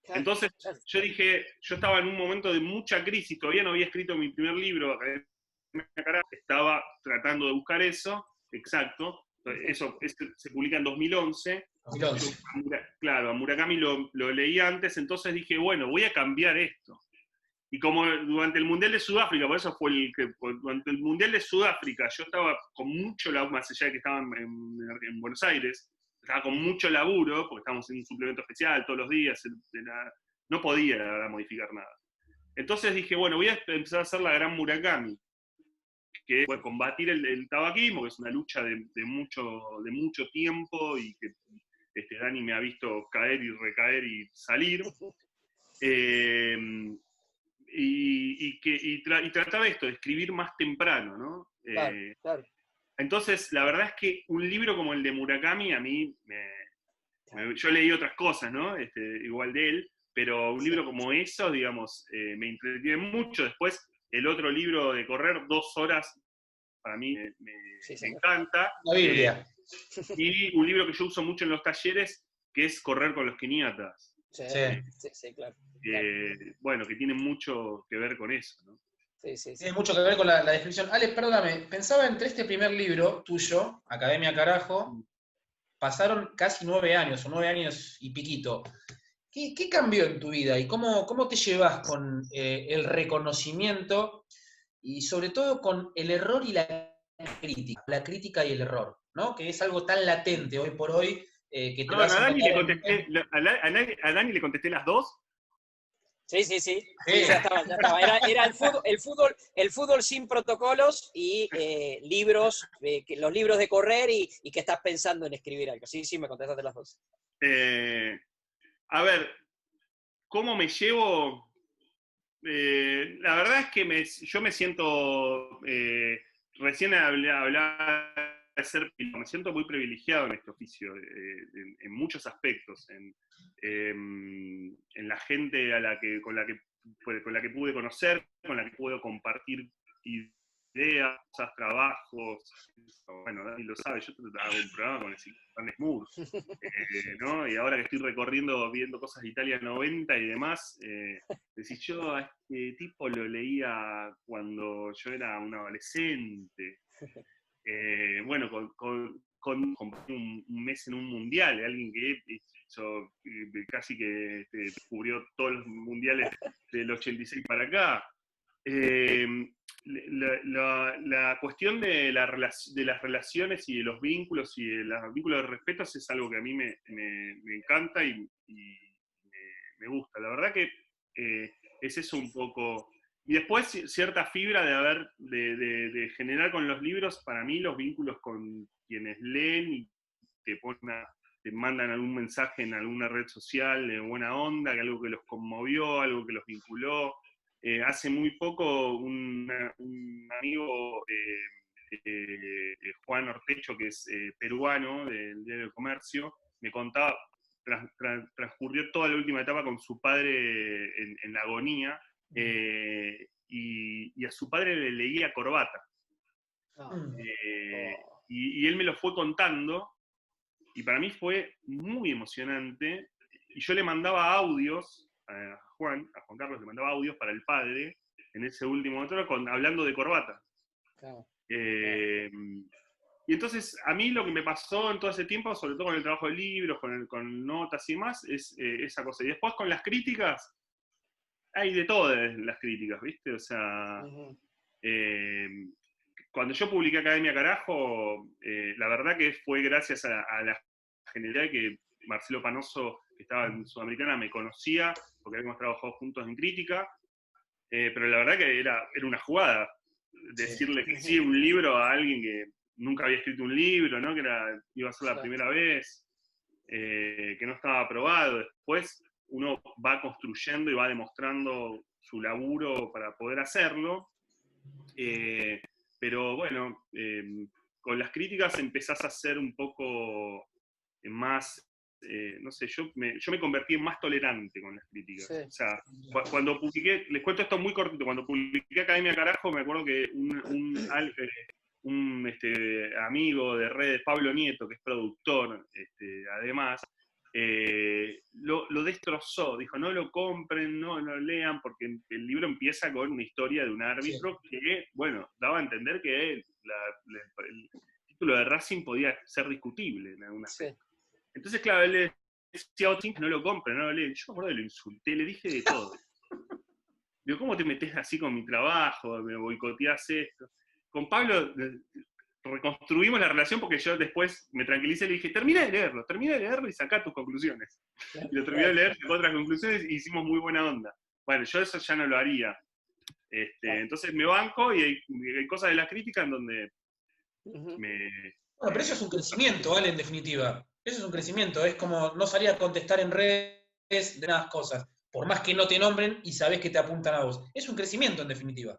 Entonces, yo dije, yo estaba en un momento de mucha crisis, todavía no había escrito mi primer libro, estaba tratando de buscar eso, exacto, eso se publica en 2011. Claro, a Murakami lo leí antes, entonces dije, bueno, voy a cambiar esto. Y como durante el Mundial de Sudáfrica, por eso durante el Mundial de Sudáfrica, yo estaba con mucho laburo, más allá de que estaba en Buenos Aires, estaba con mucho laburo, porque estábamos en un suplemento especial todos los días, no podía, la verdad, modificar nada. Entonces dije, bueno, voy a empezar a hacer la gran Murakami, que fue combatir el tabaquismo, que es una lucha de mucho tiempo, y que Dani me ha visto caer y recaer y salir. Y tratar de esto, de escribir más temprano, ¿no?
Claro.
Entonces, la verdad es que un libro como el de Murakami, a mí, yo leí otras cosas, ¿no? Igual de él, pero un libro como eso, digamos, me entretiene mucho. Después, el otro libro de correr, 2 horas, para mí me encanta.
La Biblia.
Y un libro que yo uso mucho en los talleres, que es Correr con los Keniatas.
Sí, claro.
Bueno, que tiene mucho que ver con eso, ¿no?
Sí.
Tiene mucho que ver con la descripción. Ale, perdóname, pensaba entre este primer libro tuyo, Academia Carajo, pasaron casi 9 años, o 9 años y piquito. ¿Qué cambió en tu vida y cómo te llevas con el reconocimiento y sobre todo con el error y la crítica y el error, ¿no? Que es algo tan latente hoy por hoy que te vas a
a Dani le contesté las 2.
Sí, sí, sí.
Sí.
Sí, ya estaba, ya estaba. Era el fútbol sin protocolos y libros, los libros de correr y que estás pensando en escribir algo. Sí, sí, me contestaste las dos.
A ver, ¿cómo me llevo? La verdad es que yo me siento, recién hablaba de me siento muy privilegiado en este oficio, en muchos aspectos, en la gente con la que pude conocer, con la que puedo compartir ideas, trabajos. Bueno, Dani lo sabe, yo hago un programa con el Fernández Moore, ¿no? Y ahora que estoy recorriendo, viendo cosas de Italia 90 y demás, decís, yo a este tipo lo leía cuando yo era un adolescente. Bueno, compartí un mes en un mundial, alguien que hizo, casi que cubrió todos los mundiales del 86 para acá. La cuestión de las relaciones y de los vínculos y de los vínculos de respeto es algo que a mí me encanta y me gusta. La verdad que es eso un poco. Y después cierta fibra de generar con los libros, para mí los vínculos con quienes leen y te mandan algún mensaje en alguna red social de buena onda, que algo que los conmovió, algo que los vinculó. Hace muy poco un amigo, Juan Ortecho, que es peruano del Diario del Comercio, me contaba, transcurrió toda la última etapa con su padre en la agonía, y a su padre le leía Corbata. Y él me lo fue contando, y para mí fue muy emocionante, y yo le mandaba audios a Juan Carlos le mandaba audios para el padre en ese último otro hablando de Corbata.
Claro.
Y entonces, a mí lo que me pasó en todo ese tiempo, sobre todo con el trabajo de libros, con notas y más, es esa cosa. Y después con las críticas, hay de todo en las críticas, ¿viste? O sea, cuando yo publiqué Academia Carajo, la verdad que fue gracias a la genialidad que Marcelo Panoso, que estaba en Sudamericana, me conocía, porque habíamos trabajado juntos en crítica, pero la verdad que era una jugada decirle que sí un libro a alguien que nunca había escrito un libro, ¿no? Que iba a ser la primera vez, que no estaba aprobado. Después uno va construyendo y va demostrando su laburo para poder hacerlo. Pero bueno, con las críticas empezás a ser un poco más, no sé, yo me convertí en más tolerante con las críticas. Sí. O sea, cuando publiqué, les cuento esto muy cortito, cuando publiqué Academia Carajo, me acuerdo que un amigo de redes, Pablo Nieto, que es productor, además, lo destrozó, dijo, no lo compren, no lo lean, porque el libro empieza con una historia de un árbitro que, bueno, daba a entender que el título de Racing podía ser discutible en alguna aspecto. Entonces, claro, él le decía a otros que no lo compren, no lo leen. Yo me acuerdo que lo insulté, le dije de todo. Digo, ¿cómo te metes así con mi trabajo? Me boicoteás esto. Con Pablo reconstruimos la relación porque yo después me tranquilicé y le dije, termina de leerlo y sacá tus conclusiones. Y lo terminé de leer, sacó otras conclusiones y hicimos muy buena onda. Bueno, yo eso ya no lo haría. Entonces me banco y hay cosas de la crítica en donde
Bueno, pero eso es un crecimiento, ¿vale? En definitiva. Eso es un crecimiento. Es como no salir a contestar en redes de nada cosas. Por más que no te nombren y sabés que te apuntan a vos. Es un crecimiento, en definitiva.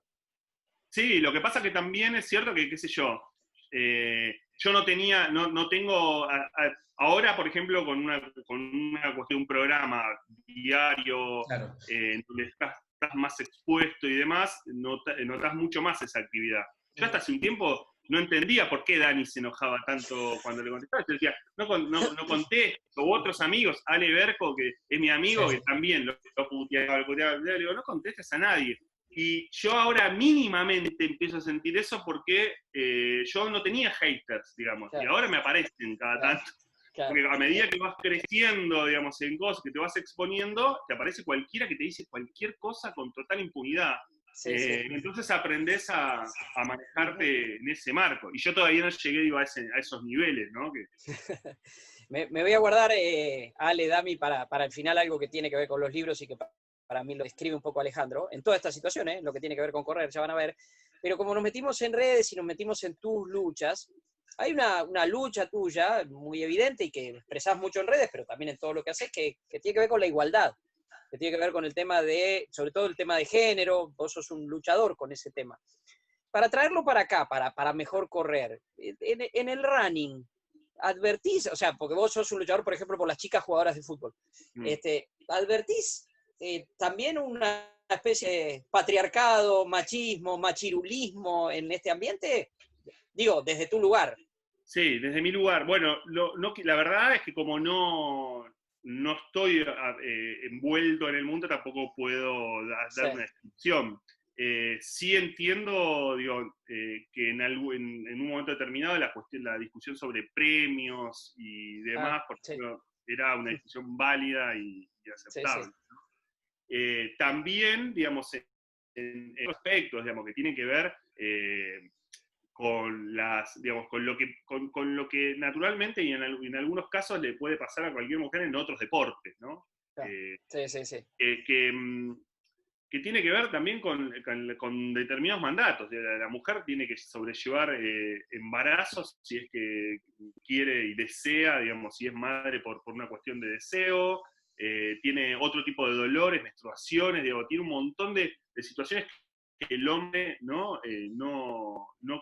Sí, lo que pasa que también es cierto que, qué sé yo, yo no tengo, ahora, por ejemplo, con una cuestión, un programa diario,
claro,
donde estás más expuesto y demás, notas mucho más esa actividad. Yo hasta hace un tiempo no entendía por qué Dani se enojaba tanto cuando le contestaba. Yo decía, no contesto. O otros amigos, Ale Berco, que es mi amigo, que también lo puteaba, le digo, no contestes a nadie. Y yo ahora mínimamente empiezo a sentir eso porque yo no tenía haters, digamos, y ahora me aparecen cada tanto. Porque a medida que vas creciendo, digamos, en cosas que te vas exponiendo, te aparece cualquiera que te dice cualquier cosa con total impunidad. Entonces aprendés a manejarte en ese marco. Y yo todavía no llegué, digo, a esos niveles, ¿no?
Me voy a guardar, Ale, Dami, para el final algo que tiene que ver con los libros y que para mí lo describe un poco Alejandro, en toda esta situación, lo que tiene que ver con correr, ya van a ver, pero como nos metimos en redes y nos metimos en tus luchas, hay una lucha tuya muy evidente y que expresás mucho en redes, pero también en todo lo que haces, que tiene que ver con la igualdad, que tiene que ver con el tema de, sobre todo el tema de género, vos sos un luchador con ese tema. Para traerlo para acá, para mejor correr, en el running, advertís, o sea, porque vos sos un luchador, por ejemplo, por las chicas jugadoras de fútbol, advertís también una especie de patriarcado, machismo, machirulismo en este ambiente, digo, desde tu lugar.
Sí, desde mi lugar. Bueno, la verdad es que como no estoy envuelto en el mundo, tampoco puedo dar una descripción. Sí entiendo, digo, que en un momento determinado la discusión sobre premios y demás, por ejemplo, era una discusión válida y aceptable. ¿No? También, digamos, en aspectos, digamos, que tienen que ver con lo que naturalmente y en algunos casos le puede pasar a cualquier mujer en otros deportes, ¿no? Que tiene que ver también con determinados mandatos. La mujer tiene que sobrellevar embarazos si es que quiere y desea, digamos, si es madre por una cuestión de deseo, tiene otro tipo de dolores, menstruaciones, tiene un montón de situaciones que el hombre no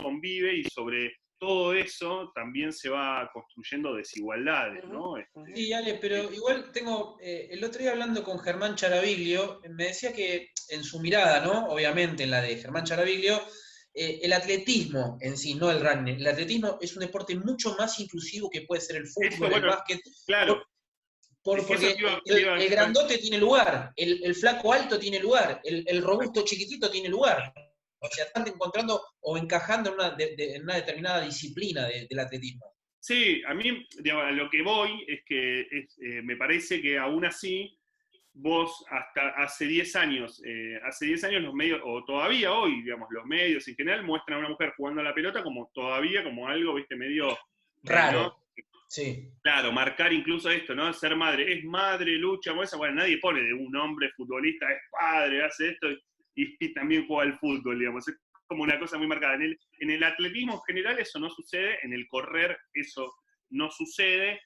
convive, y sobre todo eso también se va construyendo desigualdades, ¿no?
Sí, Ale, pero igual tengo, el otro día hablando con Germán Charaviglio, me decía que en su mirada, ¿no? Obviamente en la de Germán Charaviglio, el atletismo en sí, no el running, el atletismo es un deporte mucho más inclusivo que puede ser el fútbol, el básquet.
Claro.
Porque el grandote tiene lugar, el flaco alto tiene lugar, el robusto chiquitito tiene lugar. O sea, están encontrando o encajando en una determinada disciplina del atletismo.
Sí, a mí, digamos, a lo que voy es que me parece que aún así, vos hasta hace 10 años los medios, o todavía hoy, digamos, los medios en general muestran a una mujer jugando a la pelota como algo, viste, medio
raro.
¿no?
Sí.
Claro, marcar incluso esto, ¿no? Ser madre, es madre, lucha, bueno, nadie pone de un hombre futbolista, es padre, hace esto y también juega al fútbol, digamos. Es como una cosa muy marcada. En el atletismo en general eso no sucede, en el correr eso no sucede.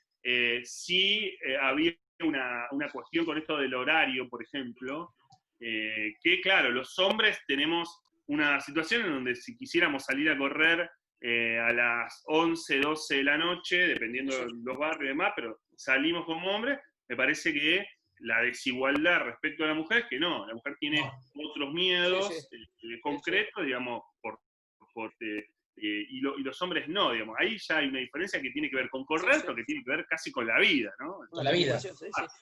Sí había una cuestión con esto del horario, por ejemplo, que claro, los hombres tenemos una situación en donde si quisiéramos salir a correr a las 11, 12 de la noche, dependiendo de los barrios y demás, pero salimos como hombres, me parece que la desigualdad respecto a la mujer es que no, la mujer tiene otros miedos concretos, digamos, y los hombres no, digamos. Ahí ya hay una diferencia que tiene que ver con correr, pero que tiene que ver casi con la vida, ¿no?
Con la vida.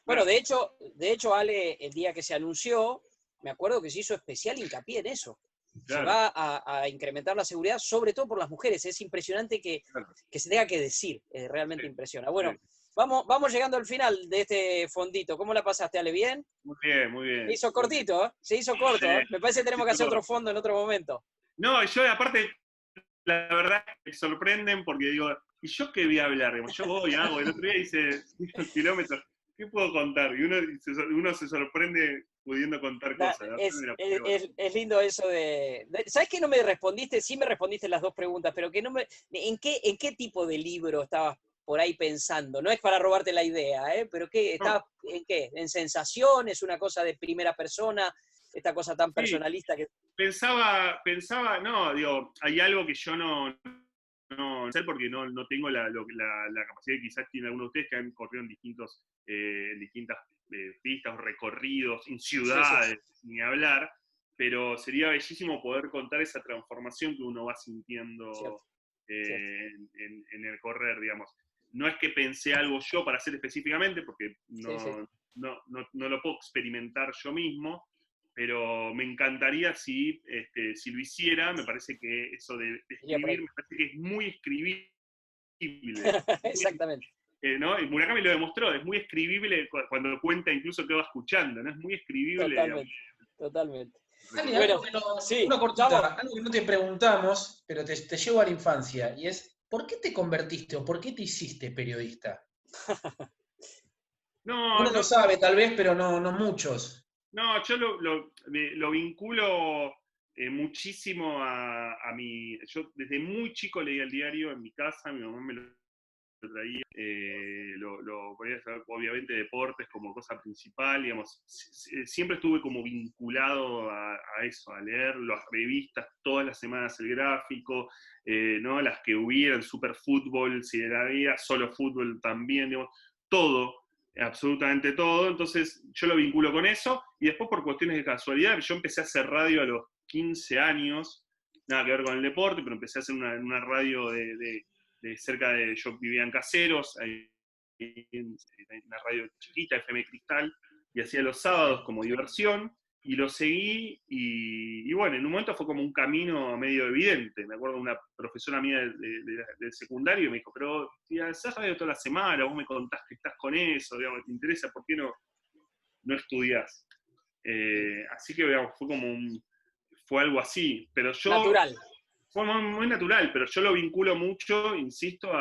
Bueno, de hecho, Ale, el día que se anunció, me acuerdo que se hizo especial hincapié en eso. Claro. Se va a incrementar la seguridad, sobre todo por las mujeres. Es impresionante que se tenga que decir, realmente impresiona. Bueno, vamos llegando al final de este fondito. ¿Cómo la pasaste, Ale? ¿Bien?
Muy bien, muy bien.
Se hizo cortito, ¿eh? Se hizo corto, ¿eh? Me parece que tenemos que hacer otro fondo en otro momento.
No, yo aparte, la verdad me sorprenden porque digo, ¿y yo qué voy a hablar? Yo voy, hago, el otro día hice 5 kilómetros, ¿qué puedo contar? Y uno se sorprende pudiendo contar cosas.
Es lindo eso de... ¿Sabes qué no me respondiste? Sí me respondiste las dos preguntas, pero que no me... ¿En qué tipo de libro estabas por ahí pensando? No es para robarte la idea, pero ¿estabas en qué? ¿En sensaciones? ¿Una cosa de primera persona? ¿Esta cosa tan personalista que...?
Pensaba, no, digo, hay algo que yo no sé porque no tengo la capacidad que quizás tienen algunos de ustedes que han corrido en distintas pistas o recorridos, en ciudades, ni hablar, pero sería bellísimo poder contar esa transformación que uno va sintiendo en el correr, digamos. No es que pensé algo yo para hacer específicamente, porque no lo puedo experimentar yo mismo, pero me encantaría si lo hiciera. Me parece que eso de escribir, me parece que es muy escribible.
Exactamente.
¿No? Y Murakami lo demostró, es muy escribible cuando cuenta incluso que va escuchando, ¿no? Es muy escribible.
Totalmente.
Ale, bueno, una cortita, algo que no te preguntamos, pero te llevo a la infancia, y es, ¿por qué te convertiste o por qué te hiciste periodista? Uno lo sabe tal vez, pero no muchos.
No, yo lo vinculo muchísimo a mi... Yo desde muy chico leía el diario en mi casa, mi mamá me lo traía, lo podía saber, obviamente deportes como cosa principal, digamos, siempre estuve como vinculado a eso, a leer las revistas, todas las semanas el gráfico, ¿no? Las que hubieran, super fútbol, si había solo fútbol también, digamos, todo, absolutamente todo, entonces yo lo vinculo con eso, y después por cuestiones de casualidad, yo empecé a hacer radio a los 15 años, nada que ver con el deporte, pero empecé a hacer una radio de cerca de, yo vivía en Caseros, en una radio chiquita, FM Cristal, y hacía los sábados como diversión, y lo seguí, y bueno, en un momento fue como un camino medio evidente. Me acuerdo de una profesora mía del secundario, y me dijo, pero tía, haces radio toda la semana, vos me contás que estás con eso, digamos, ¿te interesa? ¿Por qué no estudiás? Así que, digamos, fue algo así, pero yo...
Natural.
Fue muy natural, pero yo lo vinculo mucho, insisto,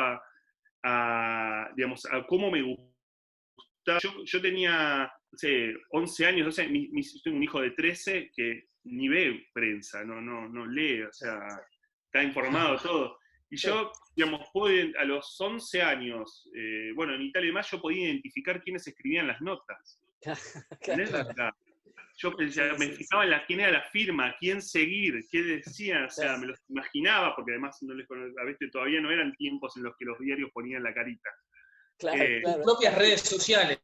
digamos, a cómo me gustaba. Yo tenía, no sé, 11 años, 12 años, yo tengo un hijo de 13 que ni ve prensa, no lee, o sea, está informado todo. Y yo, digamos, a los 11 años, bueno, en Italia y demás, yo podía identificar quiénes escribían las notas.
Claro.
Yo me fijaba en quién era la firma, quién seguir, qué decían, o sea, me los imaginaba, porque además a veces todavía no eran tiempos en los que los diarios ponían la carita.
Claro, claro.
Propias redes sociales.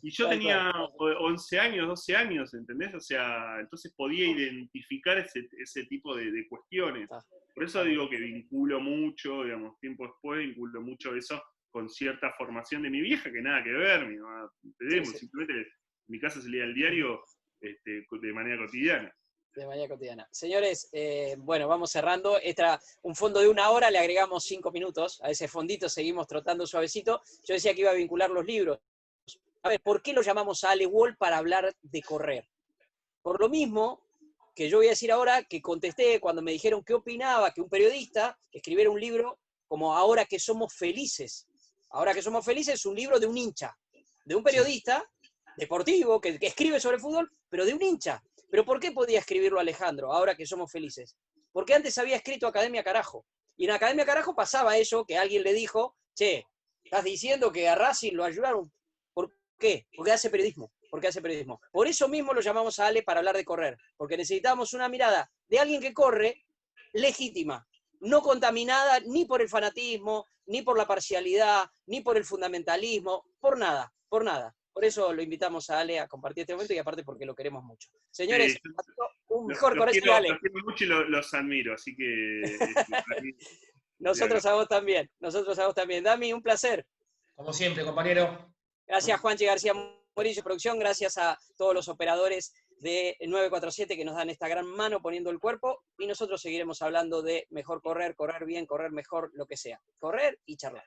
Y yo tenía 11 años, 12 años, ¿entendés? O sea, entonces podía identificar ese tipo de cuestiones. Por eso digo que vinculo mucho, digamos, tiempo después, vinculo mucho eso con cierta formación de mi vieja, que nada que ver, mi mamá, simplemente... En mi casa se leía el diario de manera cotidiana.
De manera cotidiana. Señores, bueno, vamos cerrando. Un fondo de 1 hora, le agregamos 5 minutos. A ese fondito seguimos trotando suavecito. Yo decía que iba a vincular los libros. A ver, ¿por qué lo llamamos a Ale Wall para hablar de correr? Por lo mismo que yo voy a decir ahora, que contesté cuando me dijeron qué opinaba que un periodista escribiera un libro como Ahora que somos felices. Ahora que somos felices es un libro de un hincha, de un periodista deportivo, que escribe sobre fútbol, pero de un hincha. ¿Pero por qué podía escribirlo Alejandro, ahora que somos felices? Porque antes había escrito Academia Carajo. Y en Academia Carajo pasaba eso, que alguien le dijo, che, estás diciendo que a Racing lo ayudaron. ¿Por qué? Porque hace periodismo. Porque hace periodismo. Por eso mismo lo llamamos a Ale para hablar de correr. Porque necesitamos una mirada de alguien que corre legítima, no contaminada ni por el fanatismo, ni por la parcialidad, ni por el fundamentalismo, por nada, por nada. Por eso lo invitamos a Ale a compartir este momento y aparte porque lo queremos mucho. Señores, un mejor correcto de Ale.
Los quiero mucho y los admiro, así que...
Nosotros a vos también, nosotros a vos también. Dami, un placer.
Como siempre, compañero.
Gracias, Juanchi García Morillo, producción. Gracias a todos los operadores de 947 que nos dan esta gran mano poniendo el cuerpo. Y nosotros seguiremos hablando de mejor correr, correr bien, correr mejor, lo que sea. Correr y charlar.